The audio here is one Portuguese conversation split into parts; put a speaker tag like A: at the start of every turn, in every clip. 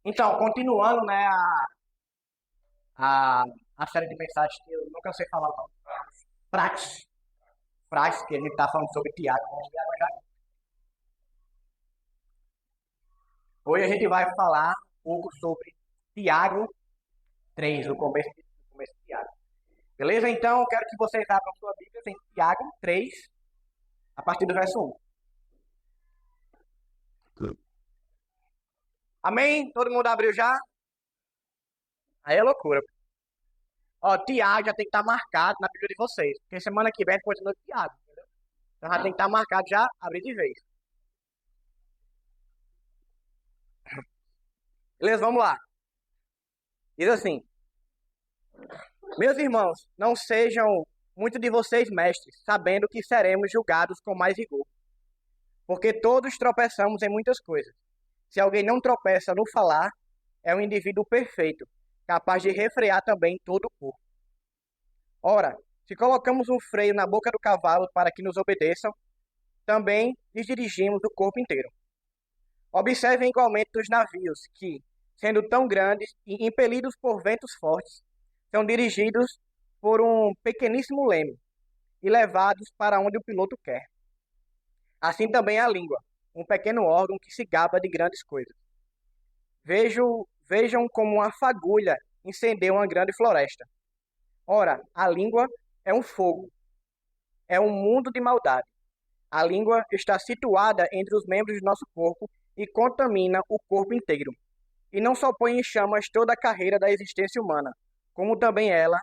A: Então, continuando, né, a, a série de mensagens que eu nunca sei falar, não. Praxis, praxis, que a gente está falando sobre Tiago. Hoje a gente vai falar um pouco sobre Tiago 3, o começo de Tiago. Beleza? Então, eu quero que vocês abram sua Bíblia em Tiago 3, a partir do verso 1. Amém? Todo mundo abriu já? Aí é loucura. Ó, Tiago já tem que estar marcado na Bíblia de vocês, porque semana que vem continua Tiago. Então já tem que estar marcado já, abrir de vez. Beleza? Vamos lá. Diz assim: Meus irmãos, não sejam muito de vocês mestres, sabendo que seremos julgados com mais rigor. Porque todos tropeçamos em muitas coisas. Se alguém não tropeça no falar, é um indivíduo perfeito, capaz de refrear também todo o corpo. Ora, se colocamos um freio na boca do cavalo para que nos obedeçam, também lhes dirigimos o corpo inteiro. Observem igualmente os navios que, sendo tão grandes e impelidos por ventos fortes, são dirigidos por um pequeníssimo leme e levados para onde o piloto quer. Assim também a língua, um pequeno órgão que se gaba de grandes coisas. Vejam como uma fagulha incendeia uma grande floresta. Ora, a língua é um fogo, é um mundo de maldade. A língua está situada entre os membros do nosso corpo e contamina o corpo inteiro. E não só põe em chamas toda a carreira da existência humana, como também ela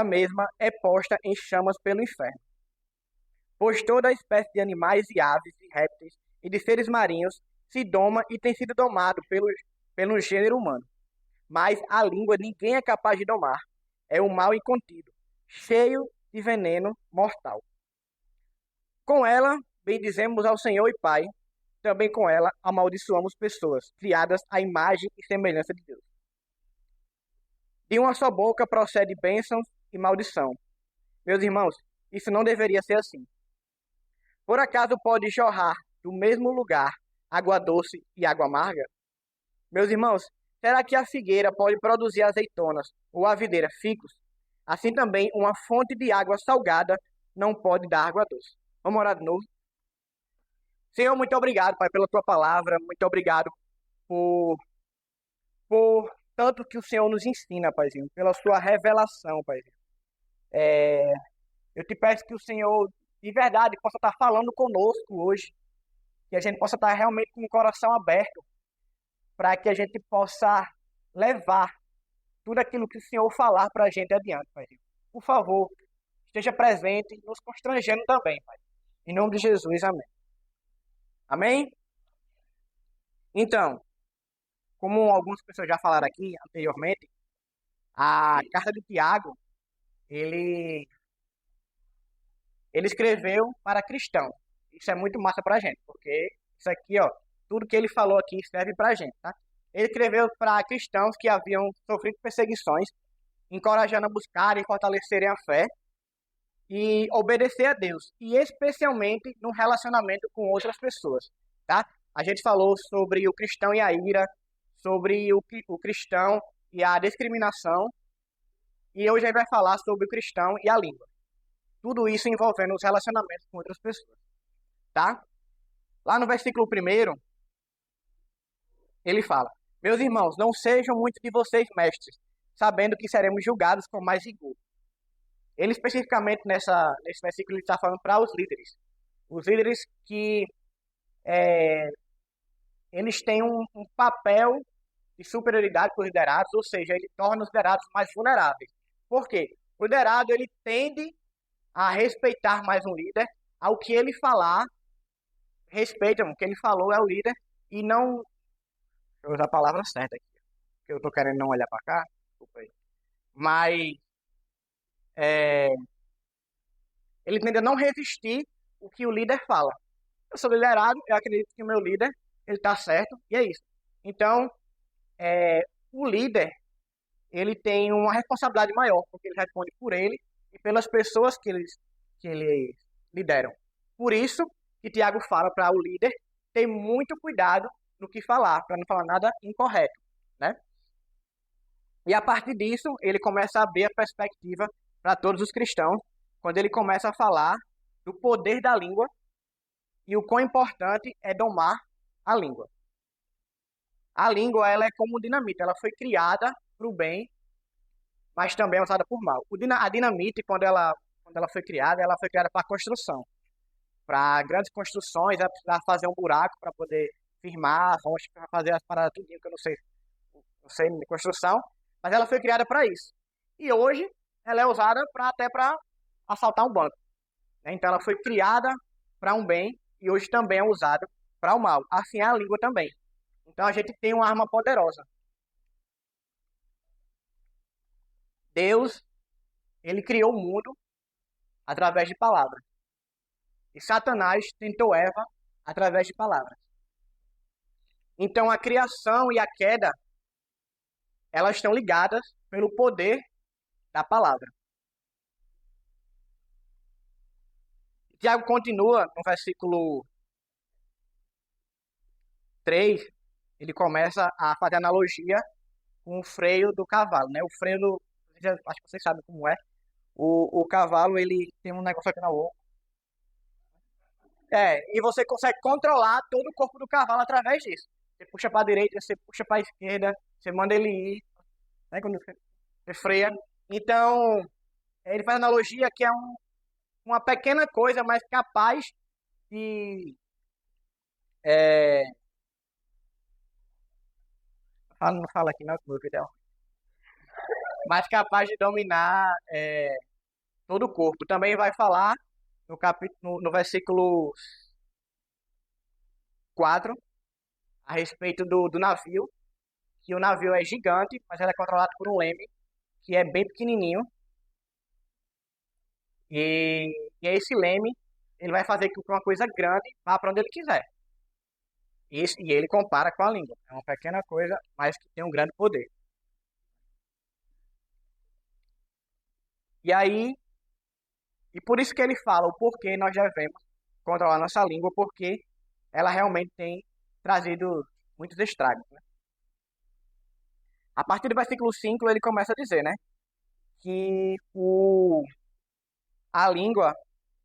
A: mesma é posta em chamas pelo inferno. Pois toda a espécie de animais e aves e répteis e de seres marinhos se doma e tem sido domado pelo gênero humano. Mas a língua ninguém é capaz de domar. É um mal incontido, cheio de veneno mortal. Com ela, bendizemos ao Senhor e Pai, também com ela amaldiçoamos pessoas, criadas à imagem e semelhança de Deus. De uma só boca procede bênçãos e maldição. Meus irmãos, isso não deveria ser assim. Por acaso pode jorrar do mesmo lugar água doce e água amarga? Meus irmãos, será que a figueira pode produzir azeitonas ou a videira figos? Assim também uma fonte de água salgada não pode dar água doce. Vamos orar de novo? Senhor, muito obrigado, Pai, pela tua palavra. Muito obrigado por, por tanto que o Senhor nos ensina, Paizinho, pela sua revelação, Paizinho. É, eu te peço que o Senhor, de verdade, possa estar falando conosco hoje, que a gente possa estar realmente com o coração aberto, para que a gente possa levar tudo aquilo que o Senhor falar para a gente adiante, Paizinho. Por favor, esteja presente, nos constrangendo também, Pai. Em nome de Jesus, amém. Amém? Então, como algumas pessoas já falaram aqui anteriormente, a carta de Tiago, ele, ele escreveu para cristãos. Isso é muito massa para a gente, porque isso aqui, ó, tudo que ele falou aqui serve para a gente, tá? Ele escreveu para cristãos que haviam sofrido perseguições, encorajando a buscar e fortalecerem a fé e obedecer a Deus, e especialmente no relacionamento com outras pessoas, tá? A gente falou sobre o cristão e a ira, sobre o cristão e a discriminação, e hoje a gente vai falar sobre o cristão e a língua. Tudo isso envolvendo os relacionamentos com outras pessoas, tá? Lá no versículo 1, ele fala: Meus irmãos, não sejam muito de vocês mestres, sabendo que seremos julgados com mais rigor. Ele especificamente nesse versículo ele está falando para os líderes. Os líderes que é, eles têm um papel de superioridade para os liderados, ou seja, ele torna os liderados mais vulneráveis. Por quê? O liderado ele tende a respeitar mais um líder, ao que ele falar, respeitam, o que ele falou é o líder, e não. Deixa eu usar a palavra certa aqui, porque eu estou querendo não olhar para cá, desculpa aí. Mas é, ele tende a não resistir o que o líder fala. Eu sou liderado, eu acredito que o meu líder ele está certo, e é isso. Então, o líder ele tem uma responsabilidade maior, porque ele responde por ele e pelas pessoas que ele lideram. Por isso que Tiago fala para o líder ter muito cuidado no que falar, para não falar nada incorreto, né? E a partir disso, ele começa a abrir a perspectiva para todos os cristãos, quando ele começa a falar do poder da língua e o quão importante é domar a língua. A língua, ela é como dinamite, ela foi criada para o bem, mas também é usada por mal. A dinamite, quando ela foi criada para construção, para grandes construções, ela precisava fazer um buraco para poder firmar as rochas, para fazer as paradas tudinho, que eu não sei de construção, mas ela foi criada para isso. E hoje, ela é usada até para assaltar um banco, né? Então, ela foi criada para um bem e hoje também é usada para o mal. Assim é a língua também. Então, a gente tem uma arma poderosa. Deus, ele criou o mundo através de palavras. E Satanás tentou Eva através de palavras. Então, a criação e a queda, elas estão ligadas pelo poder da palavra. Tiago continua no versículo 3, ele começa a fazer analogia com o freio do cavalo, né? O freio do, acho que vocês sabem como é. O cavalo, ele tem um negócio aqui na boca. E você consegue controlar todo o corpo do cavalo através disso. Você puxa para a direita, você puxa para a esquerda, você manda ele ir, né? Quando você freia. Então, ele faz analogia que é uma pequena coisa, mas capaz de. É, não fala aqui não, meu Deus. Mas capaz de dominar todo o corpo. Também vai falar no versículo 4 a respeito do navio, que o navio é gigante, mas ele é controlado por um leme, que é bem pequenininho, e, e esse leme, ele vai fazer com que uma coisa grande vá para onde ele quiser. E ele compara com a língua. É uma pequena coisa, mas que tem um grande poder. E aí, e por isso que ele fala o porquê nós devemos controlar nossa língua, porque ela realmente tem trazido muitos estragos, né? A partir do versículo 5 ele começa a dizer, né, que a língua,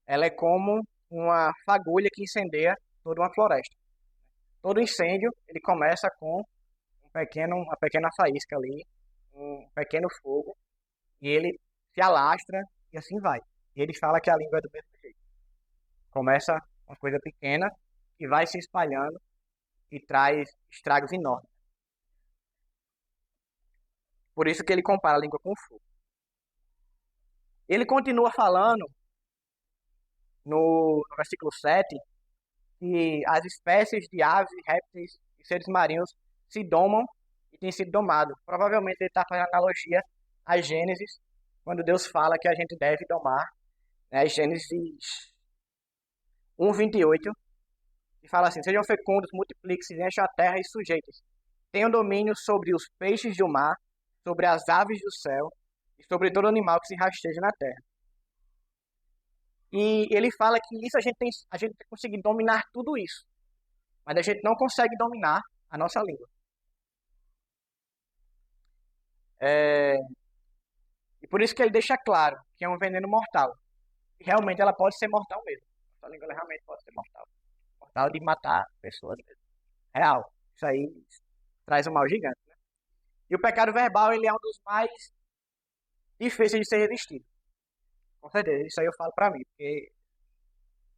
A: ela é como uma fagulha que incendeia toda uma floresta. Todo incêndio, ele começa com uma pequena faísca ali, um pequeno fogo, e ele se alastra e assim vai. E ele fala que a língua é do mesmo jeito. Começa uma coisa pequena e vai se espalhando e traz estragos enormes. Por isso que ele compara a língua com o fogo. Ele continua falando no versículo 7 que as espécies de aves, répteis e seres marinhos se domam e têm sido domados. Provavelmente ele está fazendo analogia a Gênesis, quando Deus fala que a gente deve domar, né? Gênesis 1:28, e fala assim: sejam fecundos, multipliquem-se, encham a terra e sujeitem-se. Tenham domínio sobre os peixes do mar, sobre as aves do céu e sobre todo animal que se rasteja na terra. E ele fala que a gente tem conseguido dominar tudo isso, mas a gente não consegue dominar a nossa língua. É, e por isso que ele deixa claro que é um veneno mortal. E realmente ela pode ser mortal mesmo. Nossa língua ela realmente pode ser mortal. Mortal de matar pessoas mesmo. Real. Isso aí traz um mal gigante, né? E o pecado verbal, ele é um dos mais difíceis de ser resistido. Com certeza. Isso aí eu falo pra mim, porque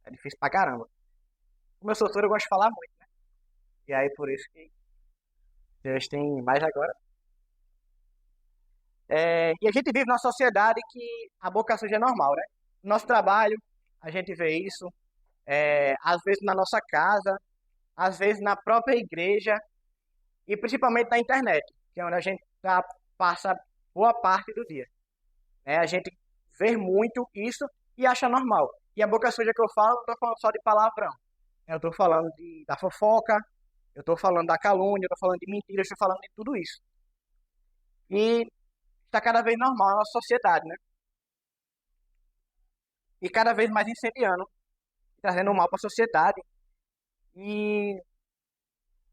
A: é difícil pra caramba. Como eu sou autor, eu gosto de falar muito, né? E aí por isso que Deus tem mais agora. E a gente vive numa sociedade que a boca suja é normal, né? No nosso trabalho, a gente vê isso. Às vezes na nossa casa, às vezes na própria igreja e principalmente na internet, que é onde a gente passa boa parte do dia, né? A gente vê muito isso e acha normal. E a boca suja que eu falo, não estou falando só de palavrão. Eu estou falando da fofoca, eu estou falando da calúnia, eu estou falando de mentira, eu estou falando de tudo isso. E está cada vez normal na nossa sociedade, né? E cada vez mais incendiando, trazendo mal para a sociedade. E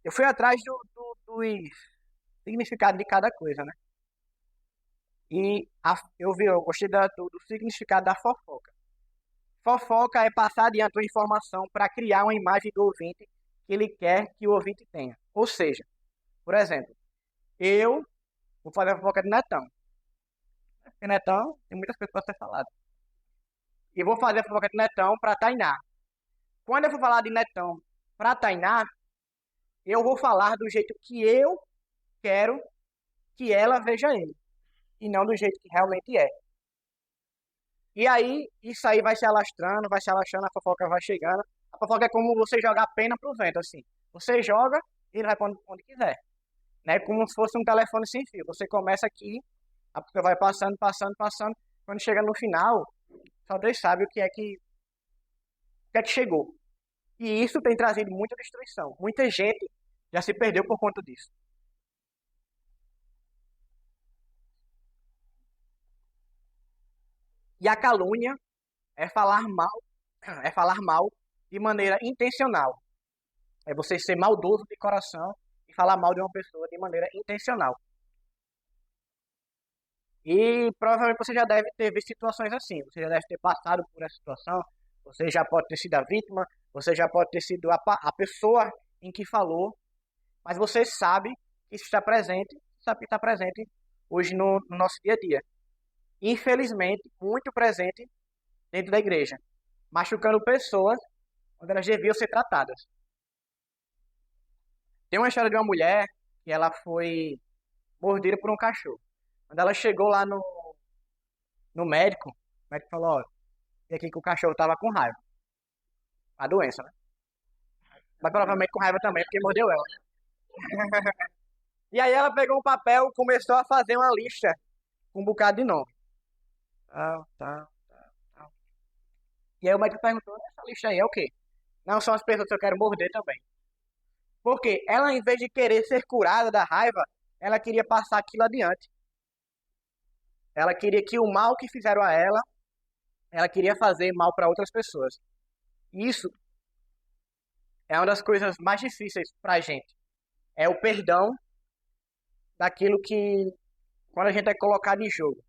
A: Eu fui atrás dos significados de cada coisa, né? Eu gostei do significado da fofoca. Fofoca é passar adiante uma informação para criar uma imagem do ouvinte que ele quer que o ouvinte tenha. Ou seja, por exemplo, eu vou fazer a fofoca de Netão. Porque Netão tem muitas coisas para ser falado. E vou fazer a fofoca de Netão para Tainá. Quando eu for falar de Netão para Tainá, eu vou falar do jeito que eu quero que ela veja ele. E não do jeito que realmente é. E aí, isso aí vai se alastrando, a fofoca vai chegando. A fofoca é como você jogar a pena pro vento, assim. Você joga e ele vai pra onde quiser. Né? Como se fosse um telefone sem fio. Você começa aqui, a pessoa vai passando, passando, passando. Quando chega no final, só Deus sabe o que é que chegou. E isso tem trazido muita destruição. Muita gente já se perdeu por conta disso. E a calúnia é falar mal, é falar mal de maneira intencional. É você ser maldoso de coração e falar mal de uma pessoa de maneira intencional. E provavelmente você já deve ter visto situações assim. Você já deve ter passado por essa situação. Você já pode ter sido a vítima. Você já pode ter sido a pessoa em que falou. Mas você sabe que isso está presente. Sabe que está presente hoje no nosso dia a dia. Infelizmente, muito presente dentro da igreja. Machucando pessoas onde elas deviam ser tratadas. Tem uma história de uma mulher que ela foi mordida por um cachorro. Quando ela chegou lá no médico, o médico falou, ó, e aqui que o cachorro tava com raiva. A doença, né? Mas provavelmente com raiva também, porque mordeu ela. E aí ela pegou um papel e começou a fazer uma lista com um bocado de nome. Tal, tal, tal. E aí o médico perguntou, essa lista aí é o quê? Não são as pessoas que eu quero morder também. Porque ela, em vez de querer ser curada da raiva, ela queria passar aquilo adiante. Ela queria que o mal que fizeram a ela queria fazer mal para outras pessoas. Isso é uma das coisas mais difíceis para a gente. É o perdão daquilo que, quando a gente é colocado em jogo,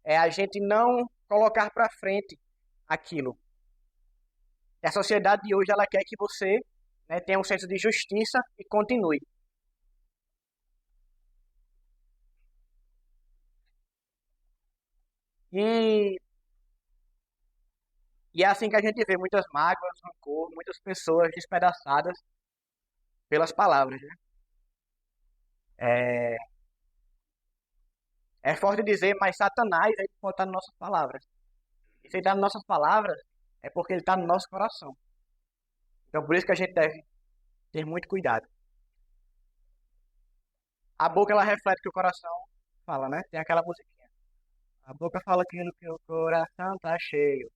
A: é a gente não colocar para frente aquilo. E a sociedade de hoje, ela quer que você, né, tenha um senso de justiça e continue. E, e é assim que a gente vê muitas mágoas, rancor, muitas pessoas despedaçadas pelas palavras, né? É, é forte dizer, mas Satanás ele pode estar nas nossas palavras. E se ele está nas nossas palavras, é porque ele está no nosso coração. Então por isso que a gente deve ter muito cuidado. A boca ela reflete o que o coração fala, né? Tem aquela musiquinha. A boca fala aquilo que o coração tá cheio.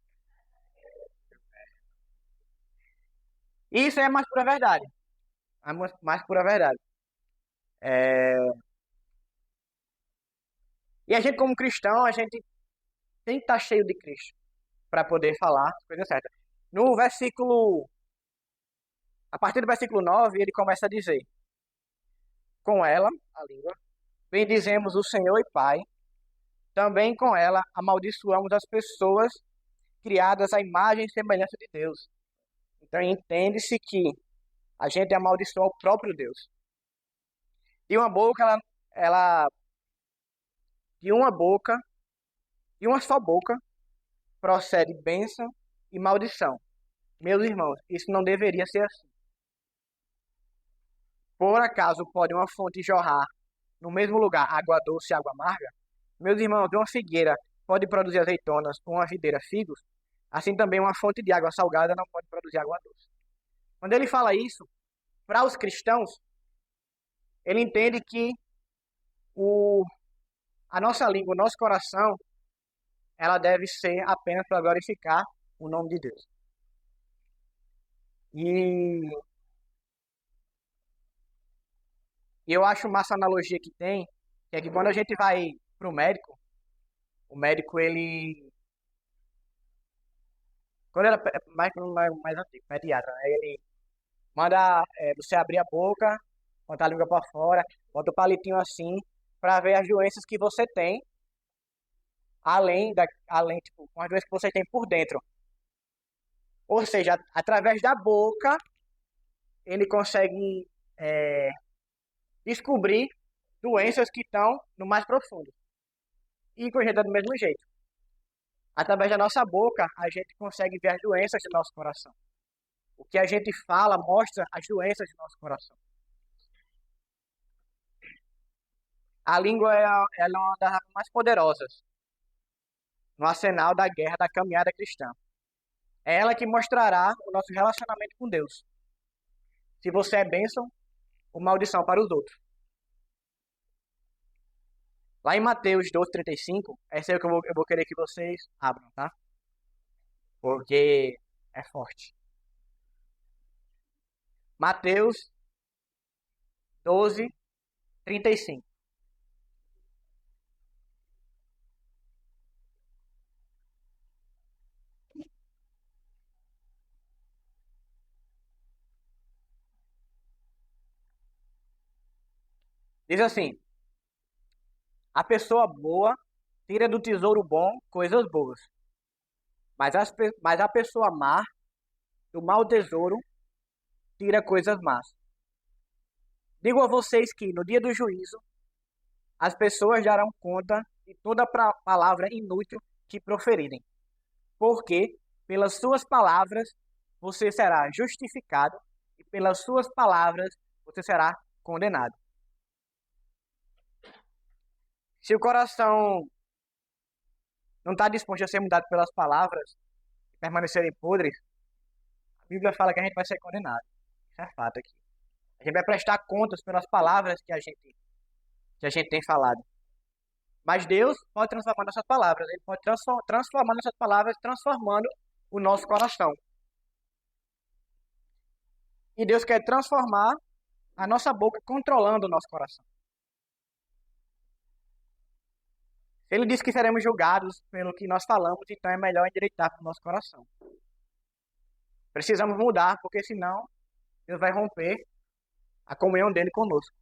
A: E isso é a mais pura verdade. A mais pura verdade. É... E a gente, como cristão, a gente tem que estar cheio de Cristo para poder falar a coisa certa. No versículo, a partir do versículo 9 ele começa a dizer: com ela, a língua, bendizemos o Senhor e Pai, também com ela amaldiçoamos as pessoas criadas à imagem e semelhança de Deus. Então entende-se que a gente amaldiçoa o próprio Deus. De uma boca, ela de uma boca, de uma só boca, procede bênção e maldição. Meus irmãos, isso não deveria ser assim. Por acaso pode uma fonte jorrar no mesmo lugar água doce e água amarga? Meus irmãos, de uma figueira pode produzir azeitonas ou uma videira figos? Assim também uma fonte de água salgada não pode produzir água doce. Quando ele fala isso, para os cristãos, ele entende que o, a nossa língua, o nosso coração, ela deve ser apenas para glorificar o nome de Deus. E eu acho massa a analogia que tem, que é que quando a gente vai para o médico, ele. Quando ele é mais antigo, pediatra, né, ele Manda você abrir a boca, botar a língua para fora, bota o palitinho assim, para ver as doenças que você tem, além, tipo, as doenças que você tem por dentro. Ou seja, através da boca, ele consegue é, descobrir doenças que estão no mais profundo. E corrigir do mesmo jeito. Através da nossa boca, a gente consegue ver as doenças do nosso coração. O que a gente fala mostra as doenças do nosso coração. A língua ela é uma das armas mais poderosas no arsenal da guerra da caminhada cristã. É ela que mostrará o nosso relacionamento com Deus. Se você é bênção ou maldição para os outros. Lá em Mateus 12:35, essa é o que eu vou querer que vocês abram, tá? Porque é forte. Mateus 12:35. Diz assim: a pessoa boa tira do tesouro bom coisas boas, mas a pessoa má do mau tesouro tira coisas más. Digo a vocês que no dia do juízo as pessoas darão conta de toda palavra inútil que proferirem, porque pelas suas palavras você será justificado e pelas suas palavras você será condenado. Se o coração não está disposto a ser mudado pelas palavras, permanecerem podres, a Bíblia fala que a gente vai ser condenado. Isso é fato aqui. A gente vai prestar contas pelas palavras que a gente tem falado. Mas Deus pode transformar nossas palavras. Ele pode transformar nossas palavras, transformando o nosso coração. E Deus quer transformar a nossa boca, controlando o nosso coração. Se Ele diz que seremos julgados pelo que nós falamos, então é melhor endireitar para o nosso coração. Precisamos mudar, porque senão Deus vai romper a comunhão dele conosco.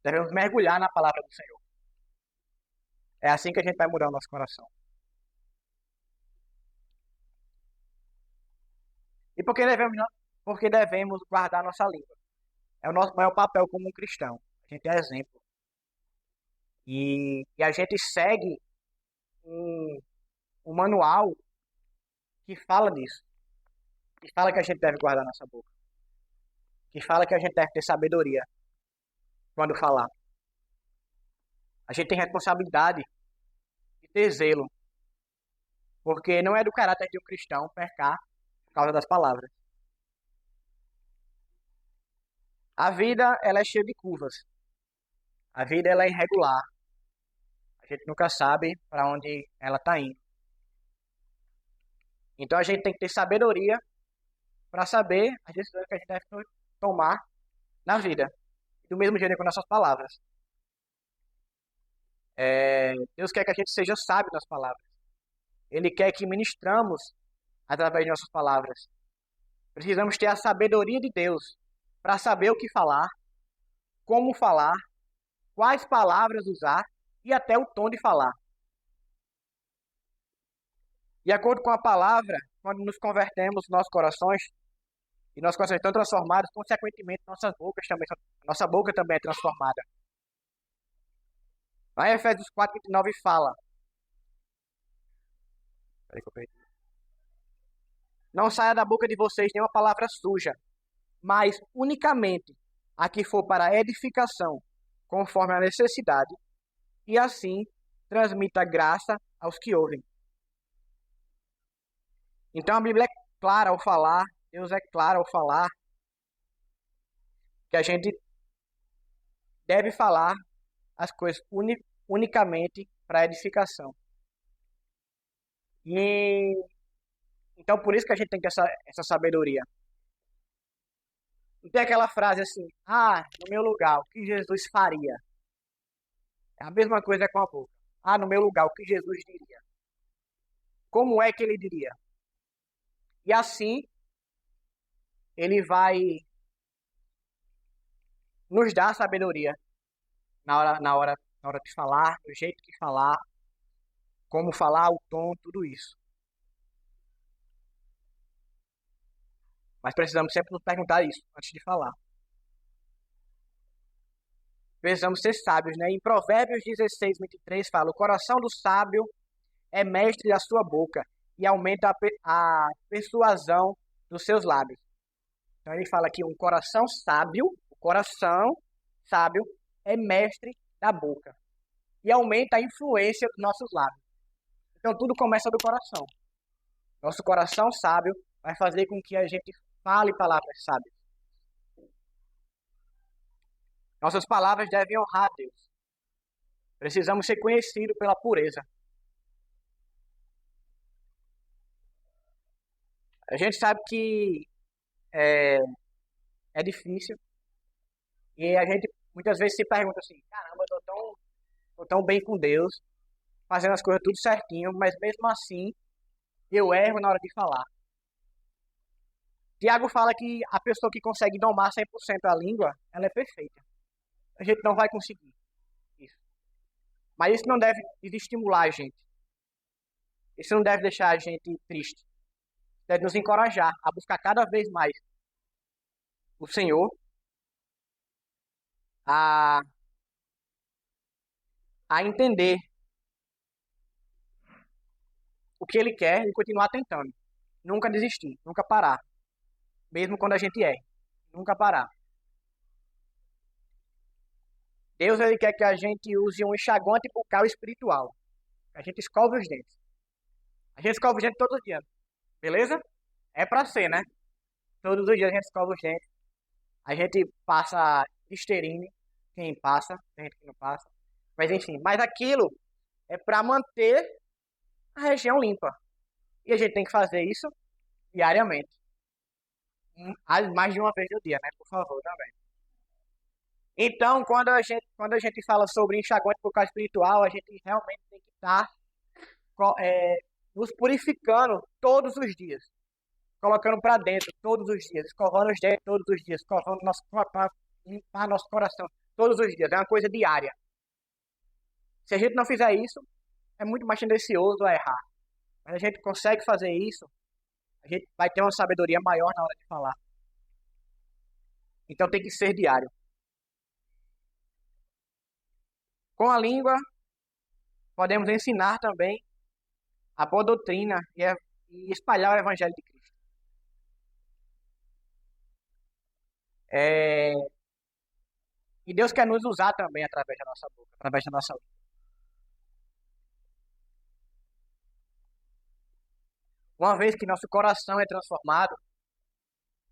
A: Devemos mergulhar na palavra do Senhor. É assim que a gente vai mudar o nosso coração. E por que devemos guardar nossa língua? É o nosso maior papel como um cristão. A gente é exemplo. E a gente segue um, um manual que fala disso. Que fala que a gente deve guardar nossa boca. Que fala que a gente deve ter sabedoria quando falar. A gente tem responsabilidade de ter zelo. Porque não é do caráter de um cristão pecar por causa das palavras. A vida, ela é cheia de curvas. A vida, ela é irregular. A gente nunca sabe para onde ela está indo. Então a gente tem que ter sabedoria para saber as decisões que a gente deve tomar na vida. Do mesmo jeito com nossas palavras. Deus quer que a gente seja sábio nas palavras. Ele quer que ministramos através de nossas palavras. Precisamos ter a sabedoria de Deus para saber o que falar, como falar, quais palavras usar e até o tom de falar. De acordo com a palavra, quando nos convertemos, nossos corações e nossos corações estão transformados, consequentemente nossa boca também é transformada. Lá em Efésios 4:29 fala. Peraí que eu perdi. Não saia da boca de vocês nenhuma palavra suja, mas unicamente a que for para edificação, conforme a necessidade, e assim transmita graça aos que ouvem. Então a Bíblia é clara ao falar, Deus é claro ao falar, que a gente deve falar as coisas unicamente para edificação. E então por isso que a gente tem que ter essa sabedoria. Não tem aquela frase assim, no meu lugar, o que Jesus faria? É a mesma coisa com a boca. No meu lugar, o que Jesus diria? Como é que ele diria? E assim, ele vai nos dar sabedoria na hora de falar, do jeito que falar, como falar, o tom, tudo isso. Mas precisamos sempre nos perguntar isso antes de falar. Precisamos ser sábios, né? Em Provérbios 16:23 fala: o coração do sábio é mestre da sua boca e aumenta a persuasão dos seus lábios. Então ele fala que um coração sábio, o coração sábio é mestre da boca e aumenta a influência dos nossos lábios. Então tudo começa do coração. Nosso coração sábio vai fazer com que a gente fale palavras sábias. Nossas palavras devem honrar a Deus. Precisamos ser conhecidos pela pureza. A gente sabe que é, é difícil e a gente muitas vezes se pergunta assim: caramba, tô tão bem com Deus, fazendo as coisas tudo certinho, mas mesmo assim eu erro na hora de falar. Tiago fala que a pessoa que consegue domar 100% a língua, ela é perfeita. A gente não vai conseguir isso. Mas isso não deve desestimular a gente. Isso não deve deixar a gente triste. Deve nos encorajar a buscar cada vez mais o Senhor, a, a entender o que Ele quer e continuar tentando. Nunca desistir, nunca parar. Mesmo quando a gente erra. Nunca parar. Deus ele quer que a gente use um enxaguante bucal espiritual. A gente escove os dentes. A gente escova os dentes todos os dias. Beleza? É pra ser, né? Todos os dias a gente escova os dentes. A gente passa Listerine. Quem passa, tem gente que não passa. Mas enfim, mas aquilo é para manter a região limpa. E a gente tem que fazer isso diariamente. Mais de uma vez no dia, né? Por favor, também. Então, quando a gente fala sobre enxaguante bucal espiritual, a gente realmente tem que estar nos purificando todos os dias. Colocando para dentro todos os dias. Escovando os dentes todos os dias. Escovando nosso corpo para limpar nosso coração todos os dias. É uma coisa diária. Se a gente não fizer isso, é muito mais tendencioso a errar. Mas a gente consegue fazer isso, a gente vai ter uma sabedoria maior na hora de falar. Então tem que ser diário. Com a língua, podemos ensinar também a boa doutrina e espalhar o evangelho de Cristo. É, e Deus quer nos usar também através da nossa boca, através da nossa língua. Uma vez que nosso coração é transformado,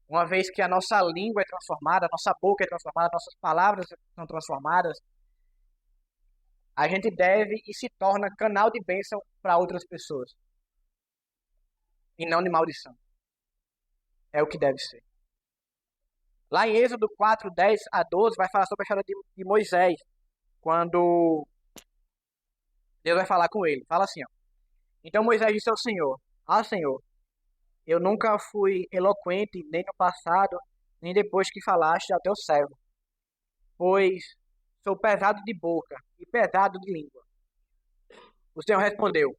A: uma vez que a nossa língua é transformada, a nossa boca é transformada, nossas palavras são transformadas, a gente deve e se torna canal de bênção para outras pessoas. E não de maldição. É o que deve ser. Lá em Êxodo 4:10 a 12 vai falar sobre a história de Moisés. Quando Deus vai falar com ele. Fala assim, ó. Então Moisés disse ao Senhor: Ah, Senhor, eu nunca fui eloquente, nem no passado, nem depois que falaste ao teu servo, pois sou pesado de boca e pesado de língua. O Senhor respondeu: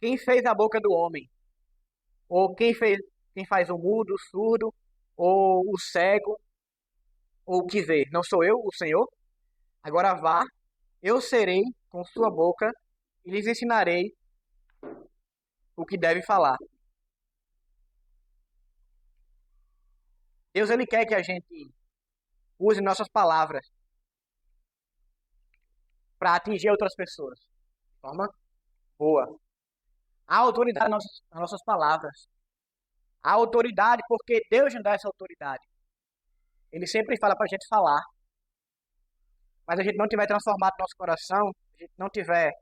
A: Quem fez a boca do homem? Ou quem faz o mudo, o surdo, ou o cego, ou o que vê? Não sou eu, o Senhor? Agora vá, eu serei com sua boca e lhes ensinarei o que deve falar. Deus ele quer que a gente use nossas palavras para atingir outras pessoas de forma boa. Há autoridade nas nossas palavras. Há autoridade porque Deus nos dá essa autoridade. Ele sempre fala para a gente falar. Mas a gente não tiver transformado nosso coração, a gente não tiver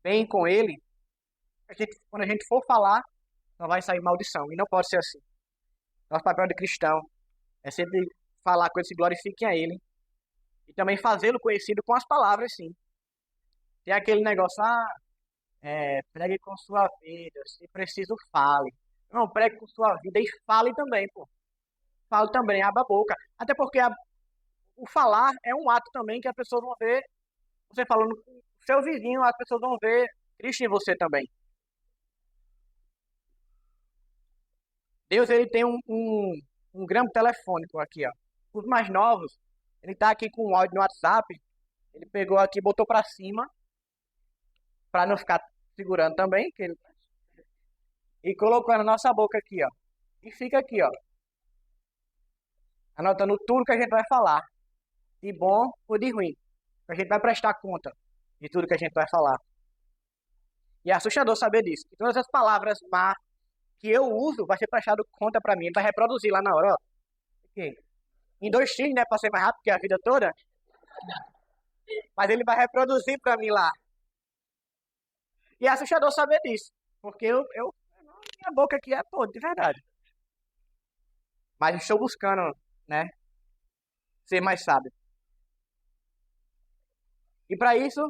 A: bem com Ele, quando a gente for falar, não vai sair maldição. E não pode ser assim. Nosso papel de cristão é sempre falar coisas que glorifiquem a Ele. E também fazê-lo conhecido com as palavras, sim. Tem aquele negócio, pregue com sua vida, se preciso, fale. Não, pregue com sua vida e fale também, pô. Fale também, abra a boca. Até porque o falar é um ato também que as pessoas vão ver, você falando com o seu vizinho, as pessoas vão ver Cristo em você também. Deus, ele tem um grande telefônico aqui, ó. Os mais novos, ele tá aqui com o áudio no WhatsApp, ele pegou aqui, botou pra cima, pra não ficar segurando também, e colocou na nossa boca aqui, ó. E fica aqui, ó, anotando tudo que a gente vai falar, de bom ou de ruim. A gente vai prestar conta de tudo que a gente vai falar. E é assustador saber disso. Que todas as palavras má que eu uso vai ser prestado conta pra mim. Ele vai reproduzir lá na hora, ó. Ok. Em 2x, né? Pra ser mais rápido que a vida toda. Mas ele vai reproduzir pra mim lá. E é assustador saber disso. Porque minha boca aqui é toda, de verdade. Mas estou buscando, né? Ser mais sábio. E para isso,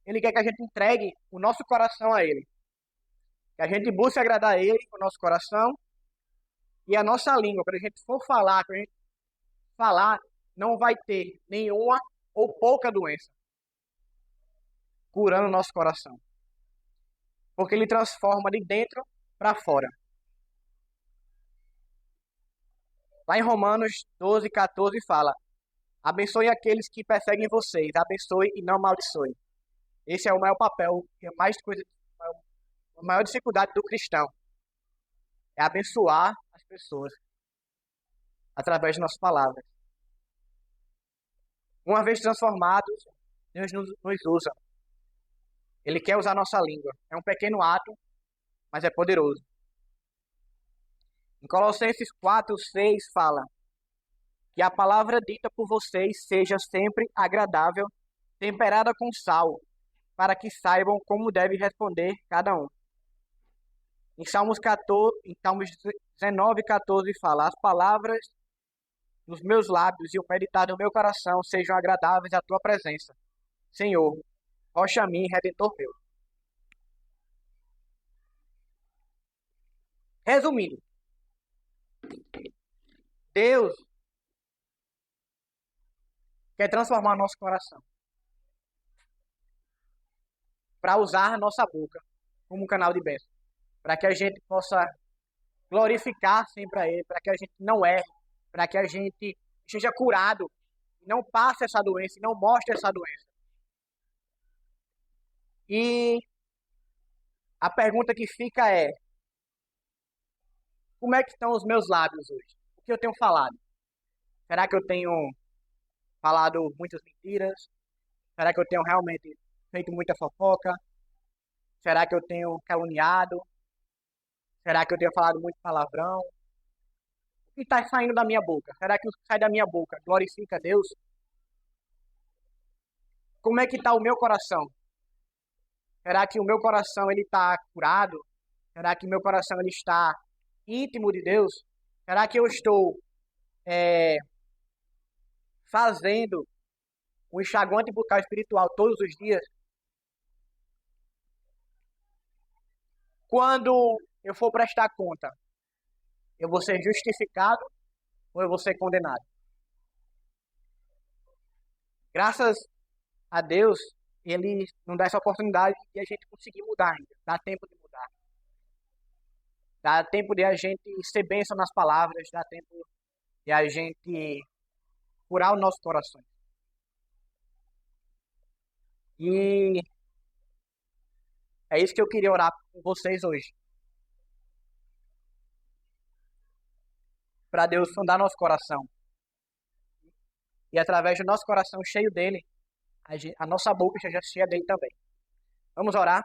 A: ele quer que a gente entregue o nosso coração a ele. Que a gente busque agradar a ele com o nosso coração e a nossa língua. Quando a gente for falar, quando a gente falar, não vai ter nenhuma ou pouca doença curando o nosso coração. Porque ele transforma de dentro para fora. Lá em Romanos 12, 14 fala: abençoe aqueles que perseguem vocês, abençoe e não amaldiçoe. Esse é o maior papel, a maior dificuldade do cristão. É abençoar as pessoas através de nossas palavras. Uma vez transformados, Deus nos usa. Ele quer usar nossa língua. É um pequeno ato, mas é poderoso. Em Colossenses 4, 6 fala que a palavra dita por vocês seja sempre agradável, temperada com sal, para que saibam como deve responder cada um. Em Salmos 19, 14 fala: as palavras dos meus lábios e o meditar do meu coração sejam agradáveis à tua presença, Senhor, rocha minha e redentor meu. Resumindo, Deus quer transformar nosso coração para usar a nossa boca como um canal de bênção, para que a gente possa glorificar sempre a Ele, para que a gente não erre, para que a gente seja curado, não passe essa doença, não mostre essa doença. E a pergunta que fica é: como é que estão os meus lábios hoje? O que eu tenho falado? Será que eu tenho falado muitas mentiras? Será que eu tenho realmente feito muita fofoca? Será que eu tenho caluniado? Será que eu tenho falado muito palavrão? O que está saindo da minha boca? Será que o que sai da minha boca glorifica a Deus? Como é que está o meu coração? Será que o meu coração ele está curado? Será que o meu coração ele está íntimo de Deus? Será que eu estou fazendo um enxaguante bucal espiritual todos os dias? Quando eu for prestar conta, eu vou ser justificado ou eu vou ser condenado? Graças a Deus, Ele nos dá essa oportunidade de a gente conseguir mudar ainda. Dá tempo de mudar. Dá tempo de a gente ser bênção nas palavras. Dá tempo de a gente curar o nosso coração. E é isso que eu queria orar com vocês hoje. Para Deus fundar nosso coração. E através do nosso coração cheio dele, a nossa boca seja cheia dele também. Vamos orar?